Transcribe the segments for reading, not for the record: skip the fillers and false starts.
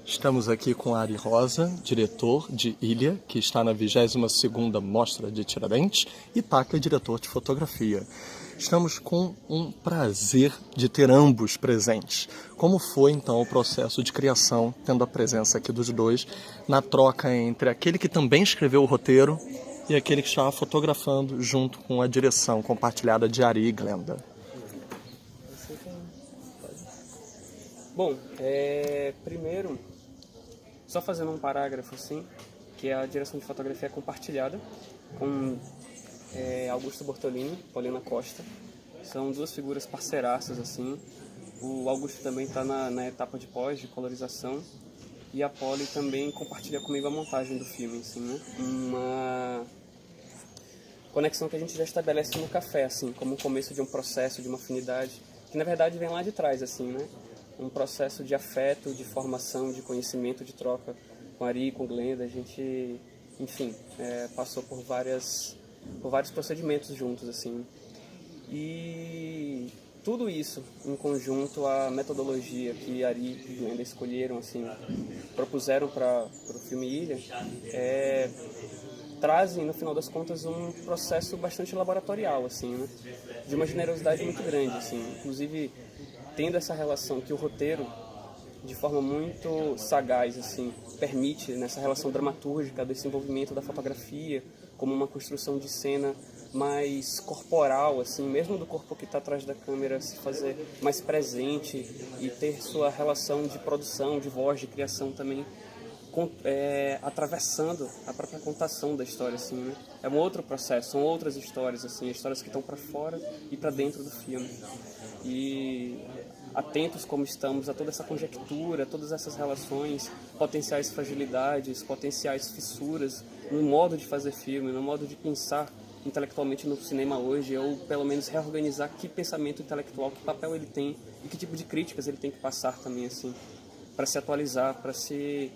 Estamos aqui com Ari Rosa, diretor de Ilha, que está na 22ª Mostra de Tiradentes, e Taka, diretor de fotografia. Estamos com um prazer de ter ambos presentes. Como foi, então, o processo de criação, tendo a presença aqui dos dois, na troca entre aquele que também escreveu o roteiro e aquele que estava fotografando junto com a direção compartilhada de Ari e Glenda? Bom, primeiro, só fazendo um parágrafo assim, que a direção de fotografia é compartilhada com Augusto Bortolini, Paulina Costa. São duas figuras parceiraças assim. O Augusto também está na etapa de pós, de colorização, e a Poli também compartilha comigo a montagem do filme, assim, né? Uma conexão que a gente já estabelece no café, assim, como o começo de um processo, de uma afinidade, que na verdade vem lá de trás, assim, né? Um processo de afeto, de formação, de conhecimento, de troca com Ari, com Glenda. A gente, enfim, passou por vários procedimentos juntos, assim. E tudo isso, em conjunto, a metodologia que Ari e Glenda escolheram, assim, propuseram para o filme Ilha, trazem, no final das contas, um processo bastante laboratorial, assim, né? De uma generosidade muito grande, assim. Inclusive, tendo essa relação que o roteiro, de forma muito sagaz, assim, permite nessa relação dramatúrgica do desenvolvimento da fotografia como uma construção de cena mais corporal, assim, mesmo do corpo que está atrás da câmera se fazer mais presente e ter sua relação de produção, de voz, de criação também atravessando a própria contação da história, assim, né? É um outro processo, são outras histórias, assim, histórias que estão para fora e para dentro do filme. E atentos como estamos a toda essa conjectura, todas essas relações, potenciais fragilidades, potenciais fissuras no modo de fazer filme, no modo de pensar intelectualmente no cinema hoje, ou pelo menos reorganizar que pensamento intelectual, que papel ele tem e que tipo de críticas ele tem que passar também, assim, para se atualizar, para se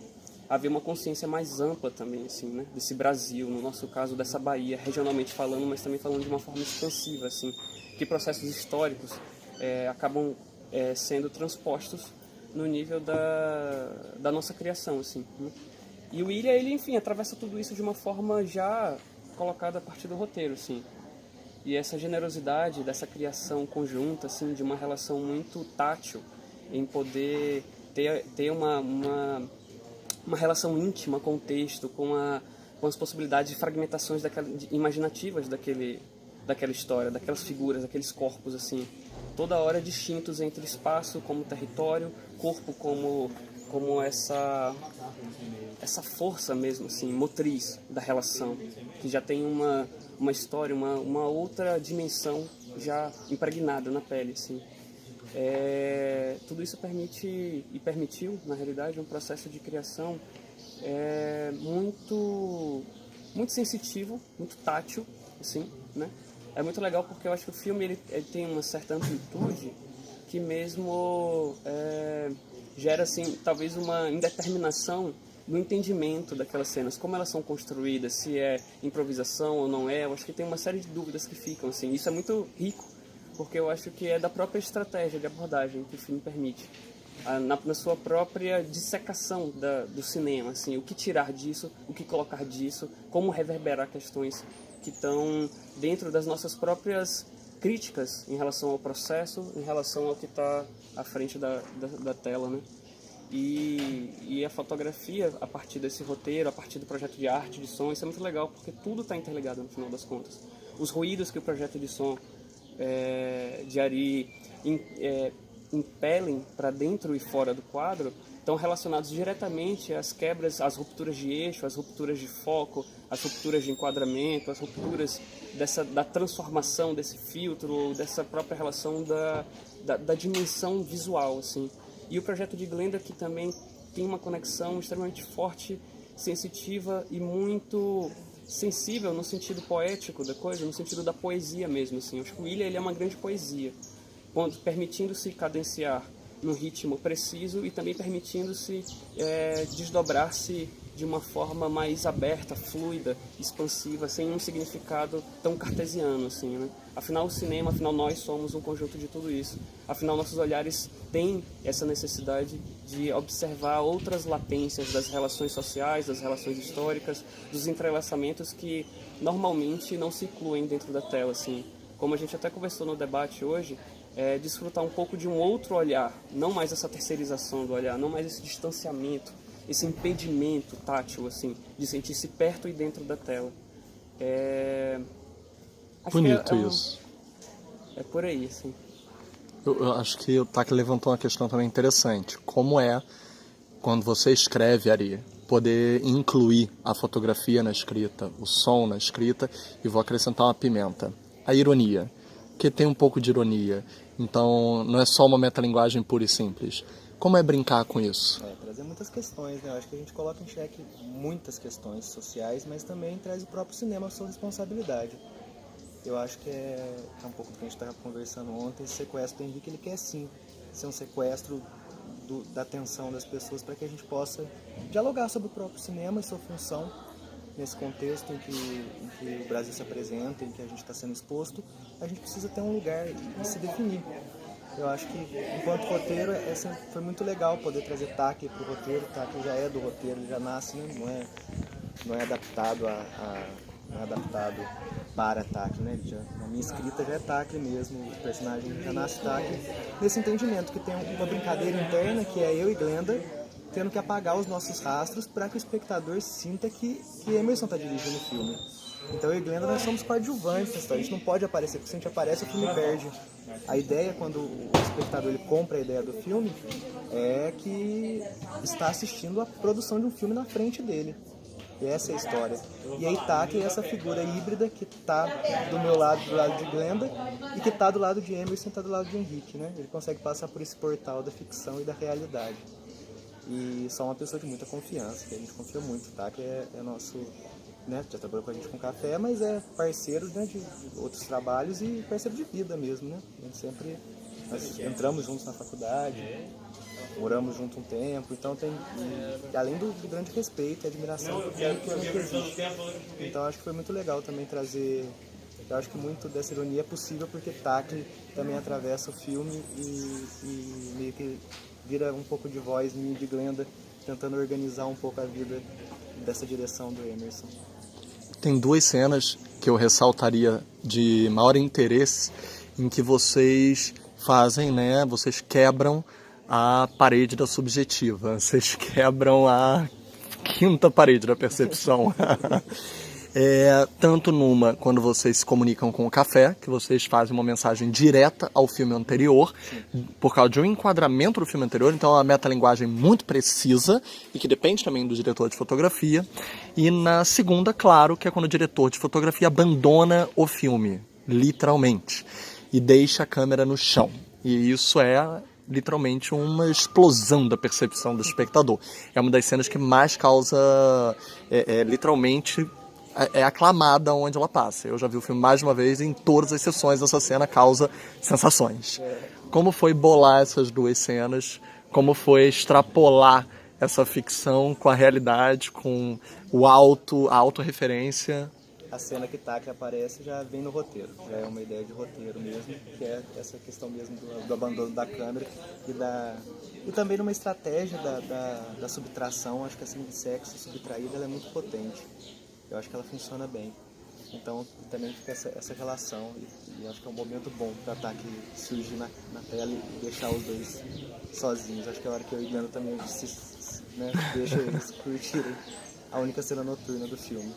haver uma consciência mais ampla também, assim, né, desse Brasil, no nosso caso dessa Bahia, regionalmente falando, mas também falando de uma forma expansiva, assim, que processos históricos acabam sendo transpostos no nível da nossa criação, assim, né? E o Ilha, ele, enfim, atravessa tudo isso de uma forma já colocada a partir do roteiro, assim. E essa generosidade dessa criação conjunta, assim, de uma relação muito tátil, em poder ter uma relação íntima com o texto, com as possibilidades de fragmentações imaginativas daquela história, daquelas figuras, daqueles corpos, assim, toda hora distintos entre espaço como território, corpo como essa força mesmo, assim, motriz da relação, que já tem uma história, uma outra dimensão já impregnada na pele, assim. Tudo isso permitiu, na realidade, um processo de criação muito, muito sensitivo, muito tátil, assim, né? É muito legal porque eu acho que o filme ele tem uma certa amplitude que mesmo gera, assim, talvez uma indeterminação no entendimento daquelas cenas, como elas são construídas, se é improvisação ou não é. Eu acho que tem uma série de dúvidas que ficam, assim. Isso é muito rico, porque eu acho que é da própria estratégia de abordagem que o filme permite, na sua própria dissecação do cinema, assim, o que tirar disso, o que colocar disso, como reverberar questões que estão dentro das nossas próprias críticas em relação ao processo, em relação ao que está à frente da tela, né? E a fotografia, a partir desse roteiro, a partir do projeto de arte, de som, isso é muito legal, porque tudo está interligado no final das contas. Os ruídos que o projeto de som de Ari impelem para dentro e fora do quadro estão relacionados diretamente às quebras, às rupturas de eixo, às rupturas de foco, às rupturas de enquadramento, às rupturas da transformação desse filtro, dessa própria relação da dimensão visual, assim. E o projeto de Glenda, que também tem uma conexão extremamente forte, sensitiva e muito sensível no sentido poético da coisa, no sentido da poesia mesmo, assim. Eu acho que o Ilha, ele é uma grande poesia, permitindo-se cadenciar num ritmo preciso e também permitindo-se desdobrar-se de uma forma mais aberta, fluida, expansiva, sem um significado tão cartesiano, assim, né? Afinal, o cinema, afinal, nós somos um conjunto de tudo isso. Afinal, nossos olhares têm essa necessidade de observar outras latências das relações sociais, das relações históricas, dos entrelaçamentos que normalmente não se incluem dentro da tela, assim. Como a gente até conversou no debate hoje, desfrutar um pouco de um outro olhar, não mais essa terceirização do olhar, não mais esse distanciamento, esse impedimento tátil, assim, de sentir-se perto e dentro da tela. Bonito isso. É por aí, assim. Eu acho que o Taki levantou uma questão também interessante. Como quando você escreve, Ari, poder incluir a fotografia na escrita, o som na escrita, e vou acrescentar uma pimenta. A ironia, que tem um pouco de ironia. Então, não é só uma metalinguagem pura e simples. Como é brincar com isso? Trazer muitas questões, né? Eu acho que a gente coloca em xeque muitas questões sociais, mas também traz o próprio cinema a sua responsabilidade. Eu acho que é um pouco do que a gente estava conversando ontem. Esse sequestro do Henrique, ele quer sim ser um sequestro da atenção das pessoas para que a gente possa dialogar sobre o próprio cinema e sua função nesse contexto em que o Brasil se apresenta, em que a gente está sendo exposto. A gente precisa ter um lugar e se definir. Eu acho que, enquanto roteiro, foi muito legal poder trazer Taki para o roteiro. Taki já é do roteiro, ele já nasce, né? não é adaptado não é adaptado para Taki, né? Na minha escrita já é Taki mesmo, o personagem já nasce Taki. Nesse entendimento que tem uma brincadeira interna, que é eu e Glenda tendo que apagar os nossos rastros para que o espectador sinta que Emerson está dirigindo o filme. Então eu e Glenda, nós somos coadjuvantes nessa história. A gente não pode aparecer, porque se a gente aparece, o filme perde. A ideia, quando o espectador ele compra a ideia do filme, é que está assistindo a produção de um filme na frente dele. E essa é a história. E aí Taki é essa figura híbrida que está do meu lado, do lado de Glenda, e que está do lado de Emerson, está do lado de Henrique, né? Ele consegue passar por esse portal da ficção e da realidade. E só uma pessoa de muita confiança, que a gente confia muito. Taki é nosso... Né, já trabalhou com a gente com café, mas é parceiro, né, de outros trabalhos e parceiro de vida mesmo, né? A gente nós entramos juntos na faculdade, moramos junto um tempo, então além do grande respeito e admiração que existe. Então acho que foi muito legal também trazer, eu acho que muito dessa ironia é possível porque Taki também atravessa o filme e meio que vira um pouco de voz minha de Glenda, tentando organizar um pouco a vida dessa direção do Emerson. Tem duas cenas que eu ressaltaria de maior interesse em que vocês fazem, né? Vocês quebram a parede da subjetiva, vocês quebram a quinta parede da percepção. Tanto quando vocês se comunicam com o café, que vocês fazem uma mensagem direta ao filme anterior, por causa de um enquadramento do filme anterior, então é uma metalinguagem muito precisa e que depende também do diretor de fotografia. E na segunda, claro, que é quando o diretor de fotografia abandona o filme, literalmente, e deixa a câmera no chão. E isso é literalmente uma explosão da percepção do espectador. É uma das cenas que mais causa, literalmente... é aclamada onde ela passa. Eu já vi o filme mais de uma vez e em todas as sessões essa cena causa sensações. Como foi bolar essas duas cenas? Como foi extrapolar essa ficção com a realidade, com a autorreferência? A cena que Taki aparece já vem no roteiro, já é uma ideia de roteiro mesmo, que é essa questão mesmo do abandono da câmera e também numa estratégia da subtração. Acho que a cena de sexo subtraída ela é muito potente. Eu acho que ela funciona bem. Então também fica essa relação e acho que é um momento bom para Taki surgir na tela e deixar os dois sozinhos. Acho que é a hora que eu e Glenda também deixa eles curtirem a única cena noturna do filme.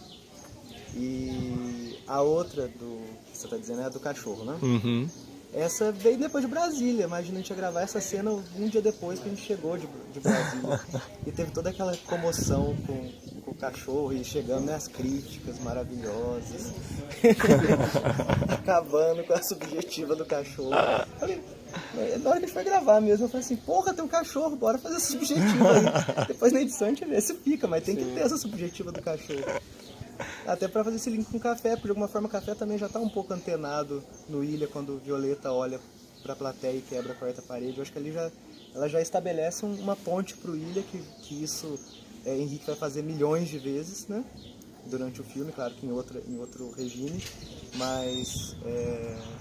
E a outra que você está dizendo é a do cachorro, né? Uhum. Essa veio depois de Brasília. Imagina a gente ia gravar essa cena um dia depois que a gente chegou de Brasília. E teve toda aquela comoção com o cachorro e chegando nas críticas maravilhosas. Acabando com a subjetiva do cachorro. Falei, na hora que a gente foi gravar mesmo, eu falei assim, porra, tem um cachorro, bora fazer essa subjetiva aí. Depois na edição a gente vê se fica, mas tem que ter essa subjetiva do cachorro. Até para fazer esse link com o café, porque de alguma forma o café também já está um pouco antenado no Ilha, quando Violeta olha para a plateia e quebra a quarta parede. Eu acho que ali ela já estabelece uma ponte para o Ilha, que isso Henrique vai fazer milhões de vezes, né? Durante o filme, claro que em outro regime, mas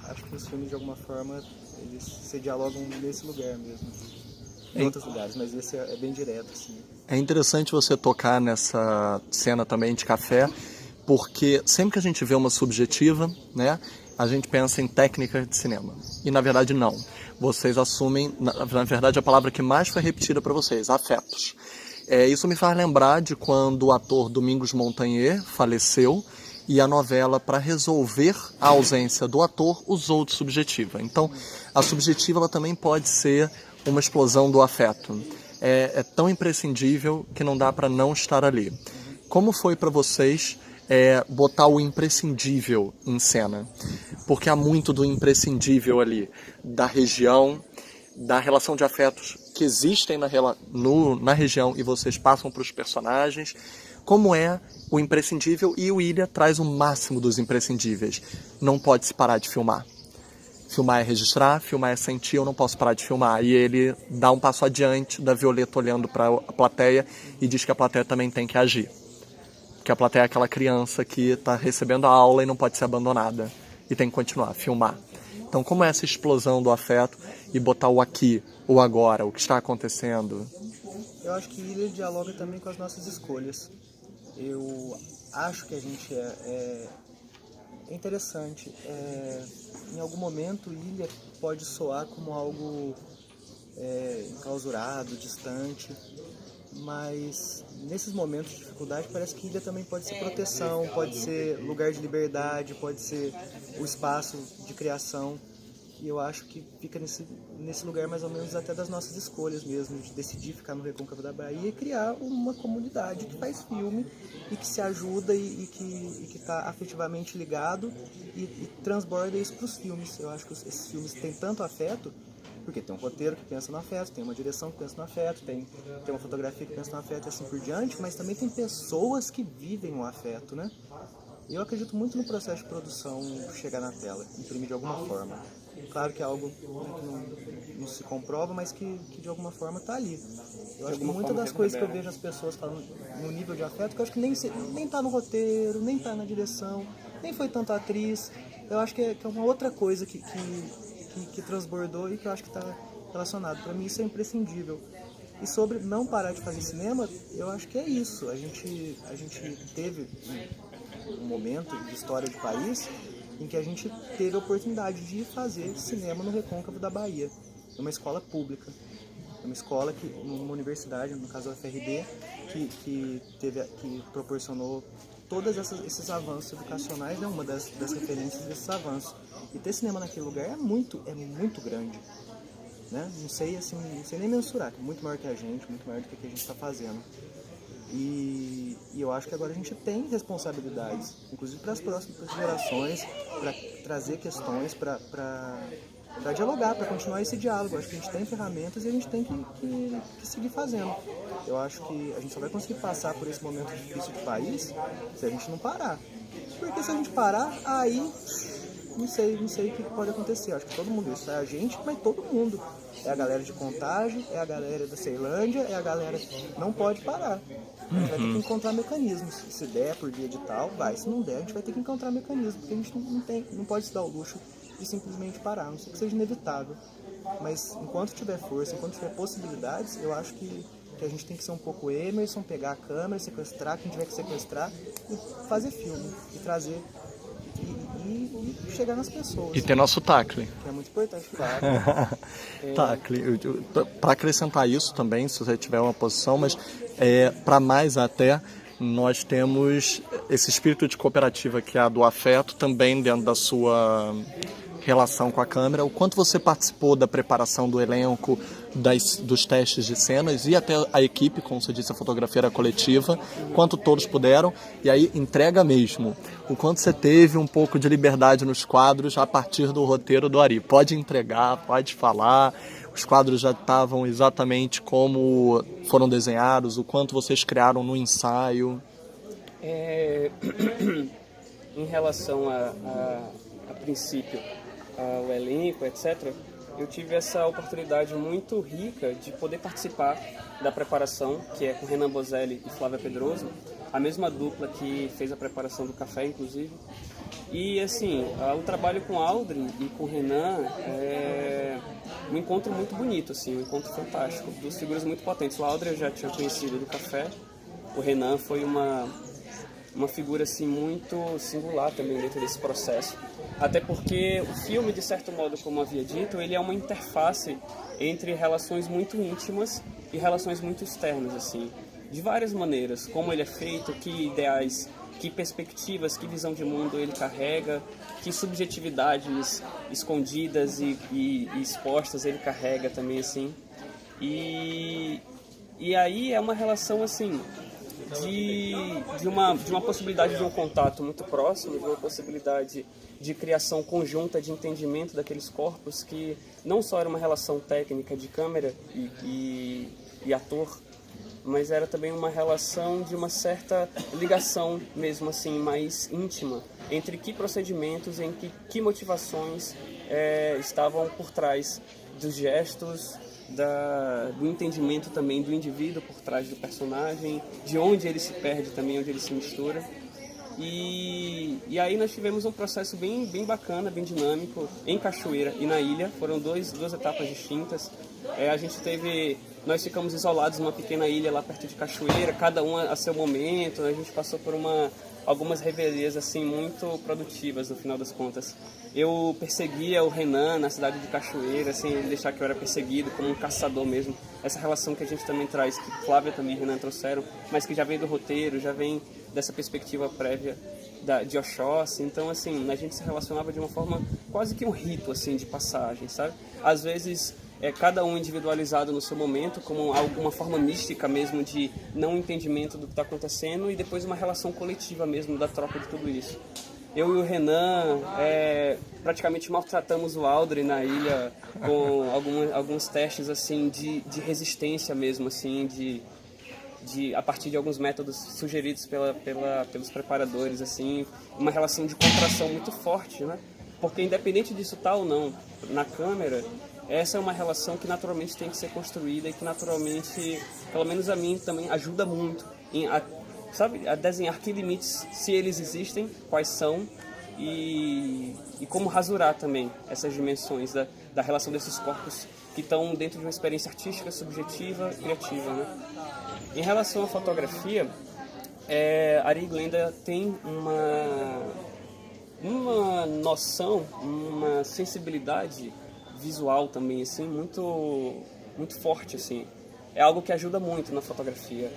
acho que os filmes de alguma forma eles se dialogam nesse lugar mesmo, em outros lugares, mas esse é bem direto, assim. É interessante você tocar nessa cena também de café, porque sempre que a gente vê uma subjetiva, né, a gente pensa em técnica de cinema. E na verdade não. Vocês assumem, na verdade, a palavra que mais foi repetida para vocês, afetos. Isso me faz lembrar de quando o ator Domingos Montanher faleceu e a novela, para resolver a ausência do ator, usou de subjetiva. Então, a subjetiva ela também pode ser uma explosão do afeto. É tão imprescindível que não dá para não estar ali. Como foi para vocês botar o imprescindível em cena? Porque há muito do imprescindível ali, da região, da relação de afetos que existem na região e vocês passam para os personagens. Como é o imprescindível? E o Ilha traz o máximo dos imprescindíveis. Não pode se parar de filmar. Filmar é registrar, filmar é sentir, eu não posso parar de filmar. E ele dá um passo adiante da Violeta olhando para a plateia e diz que a plateia também tem que agir. Que a plateia é aquela criança que está recebendo a aula e não pode ser abandonada. E tem que continuar, filmar. Então, como é essa explosão do afeto e botar o aqui, o agora, o que está acontecendo? Eu acho que Ilha dialoga também com as nossas escolhas. Eu acho que a gente é interessante. Em algum momento, Ilha pode soar como algo enclausurado, distante, mas nesses momentos de dificuldade parece que Ilha também pode ser proteção, pode ser lugar de liberdade, pode ser o espaço de criação. E eu acho que fica nesse lugar mais ou menos até das nossas escolhas mesmo, de decidir ficar no Recôncavo da Bahia e criar uma comunidade que faz filme e que se ajuda e que está afetivamente ligado e transborda isso para os filmes. Eu acho que esses filmes têm tanto afeto, porque tem um roteiro que pensa no afeto, tem uma direção que pensa no afeto, tem uma fotografia que pensa no afeto e assim por diante, mas também tem pessoas que vivem o afeto, né? Eu acredito muito no processo de produção chegar na tela, imprimir de alguma forma. Claro que é algo que não se comprova, mas que de alguma forma está ali. Eu acho que muitas das coisas que eu vejo as pessoas falando no nível de afeto, que eu acho que nem está no roteiro, nem está na direção, nem foi tanto a atriz. Eu acho que é uma outra coisa que transbordou e que eu acho que está relacionado. Para mim isso é imprescindível. E sobre não parar de fazer cinema, eu acho que é isso. A gente teve um momento de história do país em que a gente teve a oportunidade de fazer cinema no Recôncavo da Bahia, numa escola pública, uma escola numa universidade, no caso a UFRD, que proporcionou todos esses avanços educacionais, é uma das referências desses avanços. E ter cinema naquele lugar é muito grande, né? Não sei nem mensurar, que é muito maior que a gente, muito maior do que a gente está fazendo. E eu acho que agora a gente tem responsabilidades, inclusive para as próximas gerações, para trazer questões, para dialogar, para continuar esse diálogo. Eu acho que a gente tem ferramentas e a gente tem que seguir fazendo. Eu acho que a gente só vai conseguir passar por esse momento difícil do país se a gente não parar. Porque se a gente parar, aí não sei o que pode acontecer. Eu acho que todo mundo, isso é a gente, mas todo mundo. É a galera de Contagem, é a galera da Ceilândia, é a galera que não pode parar. A gente vai ter que encontrar mecanismos. Se der por dia de tal, vai. Se não der, a gente vai ter que encontrar mecanismos, porque a gente não pode se dar o luxo de simplesmente parar, a não ser que seja inevitável. Mas enquanto tiver força, enquanto tiver possibilidades, eu acho que a gente tem que ser um pouco Emerson, pegar a câmera, sequestrar quem tiver que sequestrar e fazer filme, e trazer e chegar nas pessoas. E ter nosso tacle. Que é muito importante, claro. Tacle. Para acrescentar isso também, se você tiver uma posição, mas para mais até, nós temos esse espírito de cooperativa que é a do afeto também dentro da sua relação com a câmera. O quanto você participou da preparação do elenco, dos testes de cenas e até a equipe, como você disse, a fotografia era coletiva, quanto todos puderam, e aí entrega mesmo. O quanto você teve um pouco de liberdade nos quadros a partir do roteiro do Ari. Pode entregar, pode falar, os quadros já estavam exatamente como foram desenhados, o quanto vocês criaram no ensaio. Em relação a princípio, ao elenco, etc., eu tive essa oportunidade muito rica de poder participar da preparação, que é com Renan Bozelli e Flávia Pedroso, a mesma dupla que fez a preparação do café, inclusive. E assim, o trabalho com Audrey e com Renan é um encontro muito bonito, assim, um encontro fantástico, duas figuras muito potentes. O Audrey eu já tinha conhecido do café, o Renan foi uma figura assim muito singular também dentro desse processo. Até porque o filme, de certo modo, como havia dito, ele é uma interface entre relações muito íntimas e relações muito externas, assim, de várias maneiras. Como ele é feito, que ideais, que perspectivas, que visão de mundo ele carrega, que subjetividades escondidas e expostas ele carrega também, assim. E aí é uma relação, assim, de uma possibilidade de um contato muito próximo, de uma possibilidade de criação conjunta, de entendimento daqueles corpos, que não só era uma relação técnica de câmera e ator, mas era também uma relação de uma certa ligação mesmo assim, mais íntima, entre que procedimentos, em que motivações estavam por trás dos gestos, do entendimento também do indivíduo por trás do personagem, de onde ele se perde também, onde ele se mistura. E aí nós tivemos um processo bem bacana, bem dinâmico, em Cachoeira e na ilha. Foram duas etapas distintas. Nós ficamos isolados numa pequena ilha lá perto de Cachoeira, cada um a seu momento. A gente passou por algumas revelias assim, muito produtivas no final das contas. Eu perseguia o Renan na cidade de Cachoeira, sem ele deixar que eu era perseguido, como um caçador mesmo. Essa relação que a gente também traz, que Flávia também e Renan trouxeram, mas que já vem do roteiro, já vem dessa perspectiva prévia de Oxóssi. Então, assim, a gente se relacionava de uma forma quase que um rito, assim, de passagem, sabe? Às vezes, cada um individualizado no seu momento, como alguma forma mística mesmo de não entendimento do que está acontecendo, e depois uma relação coletiva mesmo da troca de tudo isso. Eu e o Renan praticamente maltratamos o Audrey na ilha com alguns testes assim de resistência mesmo, assim, a partir de alguns métodos sugeridos pelos preparadores, assim, uma relação de contração muito forte, né? Porque independente disso tá ou não na câmera, essa é uma relação que naturalmente tem que ser construída e que naturalmente, pelo menos a mim também, ajuda muito a desenhar que limites, se eles existem, quais são, e como rasurar também essas dimensões da relação desses corpos que estão dentro de uma experiência artística, subjetiva, criativa, né? Em relação à fotografia, Ari Glenda tem uma noção, uma sensibilidade visual também, assim, muito, muito forte, assim. É algo que ajuda muito na fotografia,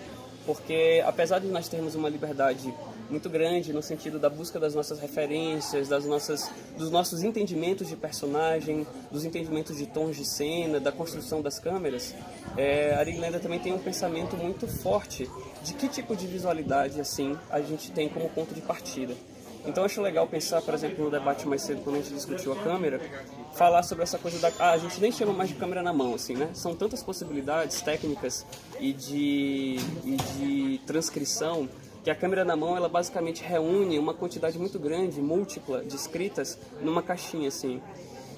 porque apesar de nós termos uma liberdade muito grande no sentido da busca das nossas referências, dos nossos entendimentos de personagem, dos entendimentos de tons de cena, da construção das câmeras, Ari Glenda também tem um pensamento muito forte de que tipo de visualidade assim a gente tem como ponto de partida. Então acho legal pensar, por exemplo, no debate mais cedo, quando a gente discutiu a câmera, falar sobre essa coisa a gente nem chama mais de câmera na mão, assim, né? São tantas possibilidades técnicas e de transcrição, que a câmera na mão, ela basicamente reúne uma quantidade muito grande, múltipla, de escritas numa caixinha, assim.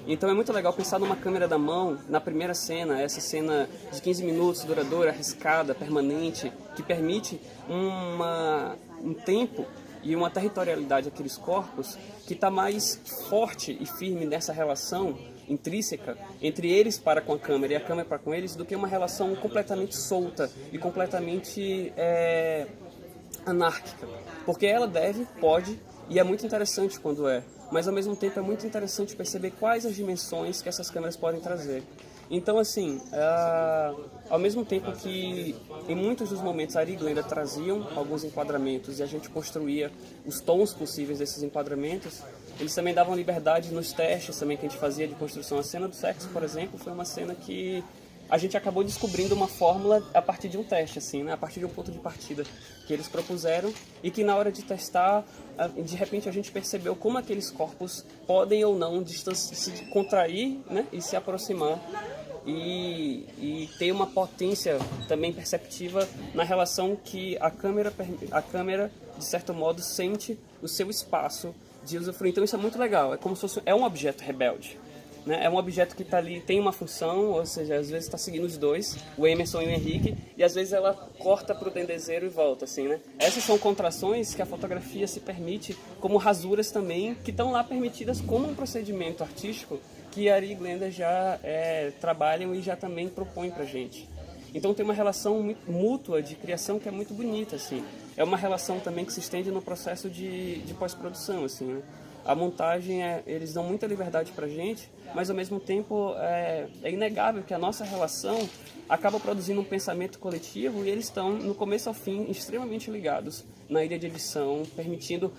Então é muito legal pensar numa câmera da mão, na primeira cena, essa cena de 15 minutos, duradoura, arriscada, permanente, que permite um tempo e uma territorialidade àqueles corpos que está mais forte e firme nessa relação intrínseca entre eles para com a câmera e a câmera para com eles, do que uma relação completamente solta e completamente anárquica. Porque ela pode, e é muito interessante quando mas ao mesmo tempo é muito interessante perceber quais as dimensões que essas câmeras podem trazer. Então, assim, ao mesmo tempo que em muitos dos momentos a Ari Glenda traziam alguns enquadramentos e a gente construía os tons possíveis desses enquadramentos, eles também davam liberdade nos testes também que a gente fazia de construção. A cena do sexo, por exemplo, foi uma cena que a gente acabou descobrindo uma fórmula a partir de um teste, assim, né? A partir de um ponto de partida que eles propuseram, e que na hora de testar, de repente a gente percebeu como aqueles corpos podem ou não se contrair, né? E se aproximar e ter uma potência também perceptiva na relação que a câmera, de certo modo, sente o seu espaço de usufruir. Então isso é muito legal, é como se fosse um objeto rebelde. né? É um objeto que está ali, tem uma função, ou seja, às vezes está seguindo os dois, o Emerson e o Henrique, e às vezes ela corta para o dendezeiro e volta, assim, né? Essas são contrações que a fotografia se permite, como rasuras também, que estão lá permitidas como um procedimento artístico que Ari e Glenda já trabalham e já também propõem para gente. Então tem uma relação mútua de criação que é muito bonita, assim. É uma relação também que se estende no processo de pós-produção, assim, né? A montagem, eles dão muita liberdade pra gente, mas ao mesmo tempo é inegável que a nossa relação acaba produzindo um pensamento coletivo e eles estão, no começo ao fim, extremamente ligados na ilha de edição, permitindo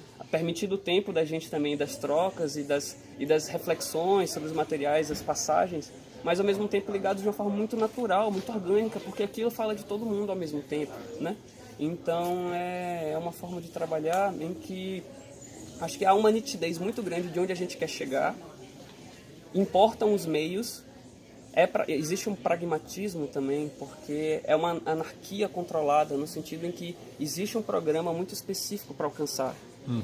o tempo da gente também, das trocas e das reflexões sobre os materiais, as passagens, mas ao mesmo tempo ligados de uma forma muito natural, muito orgânica, porque aquilo fala de todo mundo ao mesmo tempo, né? Então é uma forma de trabalhar em que acho que há uma nitidez muito grande de onde a gente quer chegar, importam os meios, existe um pragmatismo também, porque é uma anarquia controlada, no sentido em que existe um programa muito específico para alcançar.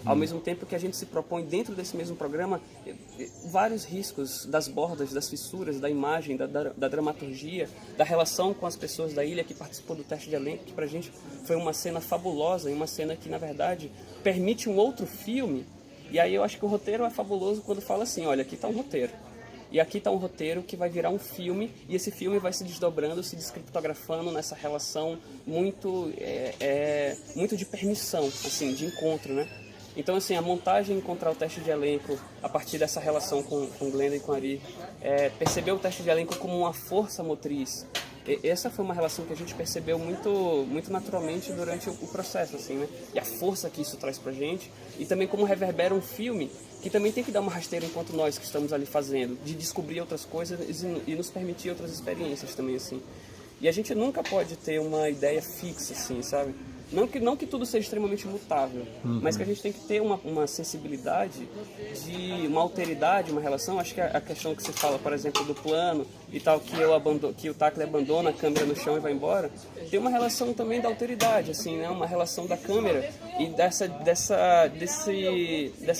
Ao mesmo tempo que a gente se propõe dentro desse mesmo programa vários riscos das bordas, das fissuras, da imagem, da dramaturgia, da relação com as pessoas da ilha que participou do teste de elenco, que pra gente foi uma cena fabulosa e uma cena que na verdade permite um outro filme. E aí eu acho que o roteiro é fabuloso quando fala assim, olha, aqui está um roteiro. E aqui está um roteiro que vai virar um filme, e esse filme vai se desdobrando, se descriptografando nessa relação muito de permissão, assim, de encontro, né? Então, assim, a montagem encontrar o teste de elenco a partir dessa relação com Glenda e com Ari, perceber o teste de elenco como uma força motriz. Essa foi uma relação que a gente percebeu muito naturalmente durante o processo, assim, né? E a força que isso traz pra gente, e também como reverbera um filme que também tem que dar uma rasteira enquanto nós que estamos ali fazendo, de descobrir outras coisas e nos permitir outras experiências também, assim. E a gente nunca pode ter uma ideia fixa, assim, sabe? Não que tudo seja extremamente mutável, mas que a gente tem que ter uma sensibilidade, uma alteridade, uma relação. Acho que a questão que você fala, por exemplo, do plano e tal, que o Tackley abandona a câmera no chão e vai embora, tem uma relação também da alteridade, assim, né? Uma relação da câmera e dessa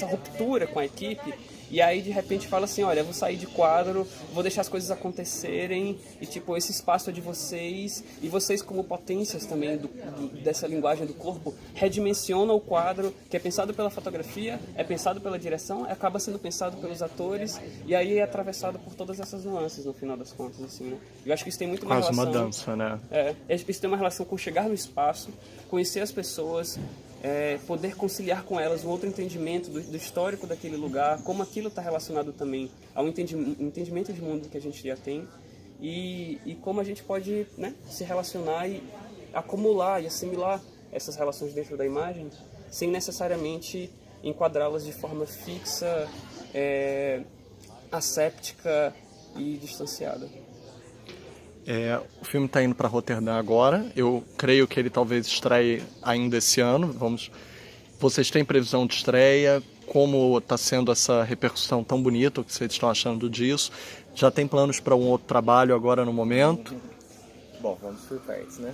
ruptura com a equipe. E aí, de repente, fala assim, olha, eu vou sair de quadro, vou deixar as coisas acontecerem, e, tipo, esse espaço é de vocês, e vocês, como potências também dessa linguagem do corpo, redimensionam o quadro, que é pensado pela fotografia, é pensado pela direção, acaba sendo pensado pelos atores, e aí é atravessado por todas essas nuances, no final das contas, assim, né? Eu acho que isso tem muito uma relação... Quase uma dança, né? Isso tem uma relação com chegar no espaço, conhecer as pessoas, poder conciliar com elas um outro entendimento do histórico daquele lugar, como aquilo está relacionado também ao entendimento de mundo que a gente já tem e como a gente pode, né, se relacionar e acumular e assimilar essas relações dentro da imagem sem necessariamente enquadrá-las de forma fixa, asséptica e distanciada. O filme está indo para Roterdã agora. Eu creio que ele talvez estreie ainda esse ano. Vocês têm previsão de estreia? Como está sendo essa repercussão tão bonita? O que vocês estão achando disso? Já tem planos para um outro trabalho agora no momento? Bom, vamos por partes, né?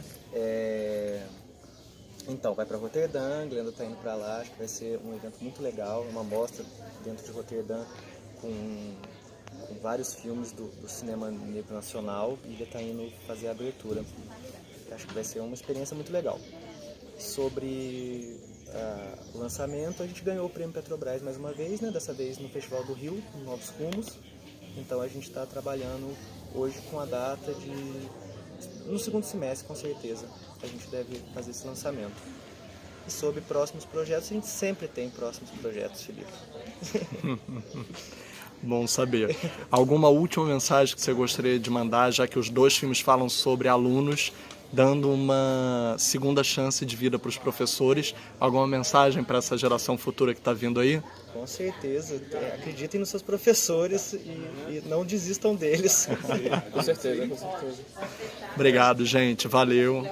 Então, vai para Roterdã, a Glenda está indo para lá. Acho que vai ser um evento muito legal, uma mostra dentro de Roterdã com vários filmes do cinema negro nacional, e ele está indo fazer a abertura. Acho que vai ser uma experiência muito legal. Sobre o lançamento, a gente ganhou o Prêmio Petrobras mais uma vez, né? Dessa vez no Festival do Rio, em Novos Rumos. Então a gente está trabalhando hoje com a data no segundo semestre, com certeza, a gente deve fazer esse lançamento. E sobre próximos projetos, a gente sempre tem próximos projetos, Felipe. Bom saber. Alguma última mensagem que você gostaria de mandar, já que os dois filmes falam sobre alunos, dando uma segunda chance de vida para os professores? Alguma mensagem para essa geração futura que está vindo aí? Com certeza. Acreditem nos seus professores e não desistam deles. Com certeza, com certeza. Obrigado, gente. Valeu.